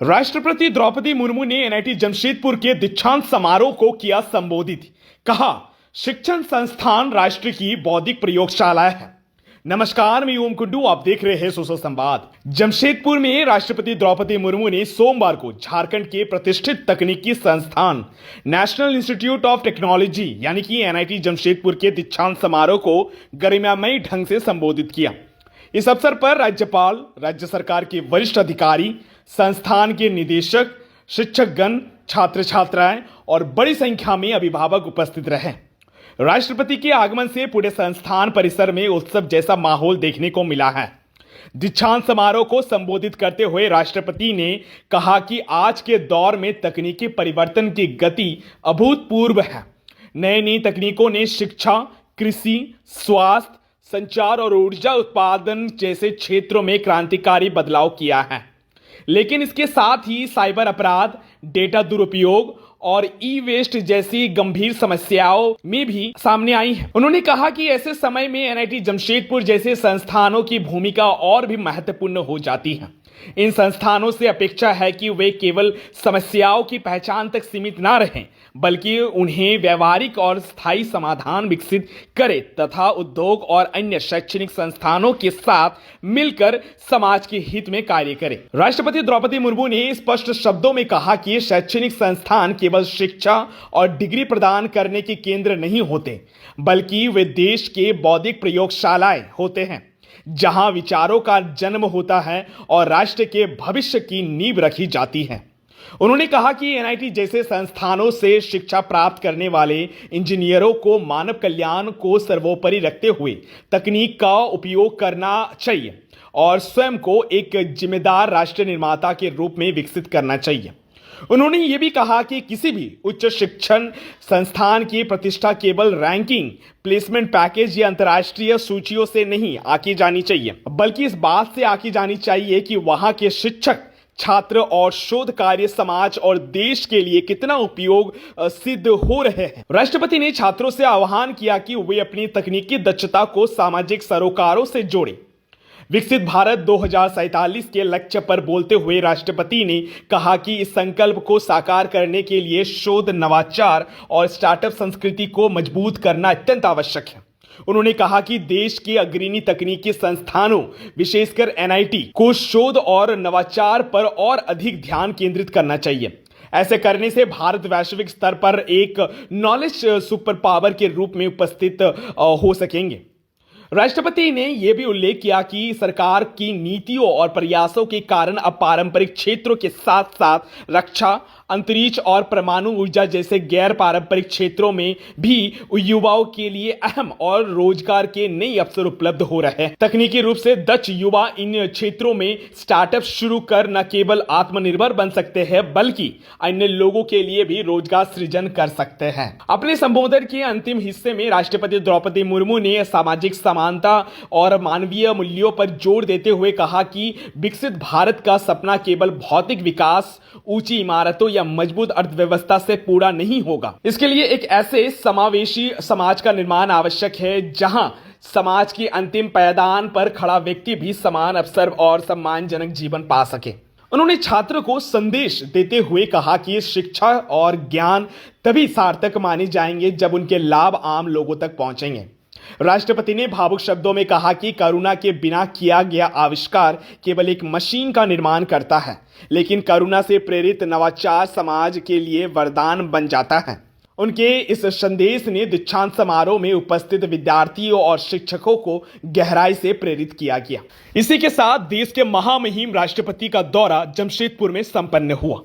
राष्ट्रपति द्रौपदी मुर्मू ने एनआईटी जमशेदपुर के दीक्षांत समारोह को किया संबोधित। कहा, शिक्षण संस्थान राष्ट्र की बौद्धिक प्रयोगशाला है। नमस्कार, मैं ओम कुंडू, आप देख रहे हैं सोशल संवाद। जमशेदपुर में राष्ट्रपति द्रौपदी मुर्मू ने सोमवार को झारखंड के प्रतिष्ठित तकनीकी संस्थान नेशनल इंस्टीट्यूट ऑफ टेक्नोलॉजी यानी कि एनआईटी जमशेदपुर के दीक्षांत समारोह को गरिमामयी ढंग से संबोधित किया। इस अवसर पर राज्यपाल, राज्य सरकार के वरिष्ठ अधिकारी, संस्थान के निदेशक, शिक्षकगण, छात्र छात्राएं और बड़ी संख्या में अभिभावक उपस्थित रहे। राष्ट्रपति के आगमन से पूरे संस्थान परिसर में उत्सव जैसा माहौल देखने को मिला है। दीक्षांत समारोह को संबोधित करते हुए राष्ट्रपति ने कहा कि आज के दौर में तकनीकी परिवर्तन की गति अभूतपूर्व है। नई नई तकनीकों ने शिक्षा, कृषि, स्वास्थ्य, संचार और ऊर्जा उत्पादन जैसे क्षेत्रों में क्रांतिकारी बदलाव किया है, लेकिन इसके साथ ही साइबर अपराध, डेटा दुरुपयोग और ई वेस्ट जैसी गंभीर समस्याओं में भी सामने आई है। उन्होंने कहा कि ऐसे समय में एनआईटी जमशेदपुर जैसे संस्थानों की भूमिका और भी महत्वपूर्ण हो जाती है। इन संस्थानों से अपेक्षा है कि वे केवल समस्याओं की पहचान तक सीमित ना रहें, बल्कि उन्हें व्यवहारिक और स्थायी समाधान विकसित करें तथा उद्योग और अन्य शैक्षणिक संस्थानों के साथ मिलकर समाज के हित में कार्य करें। राष्ट्रपति द्रौपदी मुर्मू ने स्पष्ट शब्दों में कहा कि शैक्षणिक संस्थान केवल शिक्षा और डिग्री प्रदान करने के केंद्र नहीं होते, बल्कि वे देश के बौद्धिक प्रयोगशालाएं होते हैं, जहां विचारों का जन्म होता है और राष्ट्र के भविष्य की नींव रखी जाती है। उन्होंने कहा कि एनआईटी जैसे संस्थानों से शिक्षा प्राप्त करने वाले इंजीनियरों को मानव कल्याण को सर्वोपरि रखते हुए तकनीक का उपयोग करना चाहिए और स्वयं को एक जिम्मेदार राष्ट्र निर्माता के रूप में विकसित करना चाहिए। उन्होंने ये भी कहा कि किसी भी उच्च शिक्षण संस्थान की प्रतिष्ठा केवल रैंकिंग, प्लेसमेंट पैकेज या अंतर्राष्ट्रीय सूचियों से नहीं आंकी जानी चाहिए, बल्कि इस बात से आंकी जानी चाहिए कि वहां के शिक्षक, छात्र और शोध कार्य समाज और देश के लिए कितना उपयोग सिद्ध हो रहे हैं। राष्ट्रपति ने छात्रों से आह्वान किया कि वे अपनी तकनीकी दक्षता को सामाजिक सरोकारों से जोड़ें। विकसित भारत 2047 के लक्ष्य पर बोलते हुए राष्ट्रपति ने कहा कि इस संकल्प को साकार करने के लिए शोध, नवाचार और स्टार्टअप संस्कृति को मजबूत करना अत्यंत आवश्यक है। उन्होंने कहा कि देश के अग्रणी तकनीकी संस्थानों, विशेषकर एनआईटी, को शोध और नवाचार पर और अधिक ध्यान केंद्रित करना चाहिए। ऐसे करने से भारत वैश्विक स्तर पर एक नॉलेज सुपर पावर के रूप में उपस्थित हो सकेंगे। राष्ट्रपति ने यह भी उल्लेख किया कि सरकार की नीतियों और प्रयासों के कारण अब पारंपरिक क्षेत्रों के साथ साथ रक्षा, अंतरिक्ष और परमाणु ऊर्जा जैसे गैर पारंपरिक क्षेत्रों में भी युवाओं के लिए अहम और रोजगार के नए अवसर उपलब्ध हो रहे हैं। तकनीकी रूप से दक्ष युवा इन क्षेत्रों में स्टार्टअप शुरू कर न केवल आत्मनिर्भर बन सकते हैं, बल्कि अन्य लोगों के लिए भी रोजगार सृजन कर सकते हैं। अपने संबोधन के अंतिम हिस्से में राष्ट्रपति द्रौपदी मुर्मू ने सामाजिक समानता और मानवीय मूल्यों पर जोर देते हुए कहा कि विकसित भारत का सपना केवल भौतिक विकास, ऊंची इमारतों या मजबूत अर्थव्यवस्था से पूरा नहीं होगा। इसके लिए एक ऐसे समावेशी समाज का निर्माण आवश्यक है जहां समाज की अंतिम पायदान पर खड़ा व्यक्ति भी समान अवसर और सम्मानजनक जीवन पा सके। उन्होंने छात्र को संदेश देते हुए कहा कि शिक्षा और ज्ञान तभी सार्थक माने जाएंगे जब उनके लाभ आम लोगों तक पहुंचेंगे। राष्ट्रपति ने भावुक शब्दों में कहा कि करुणा के बिना किया गया आविष्कार केवल एक मशीन का निर्माण करता है, लेकिन करुणा से प्रेरित नवाचार समाज के लिए वरदान बन जाता है। उनके इस संदेश ने दीक्षांत समारोह में उपस्थित विद्यार्थियों और शिक्षकों को गहराई से प्रेरित किया गया। इसी के साथ देश के महामहिम राष्ट्रपति का दौरा जमशेदपुर में संपन्न हुआ।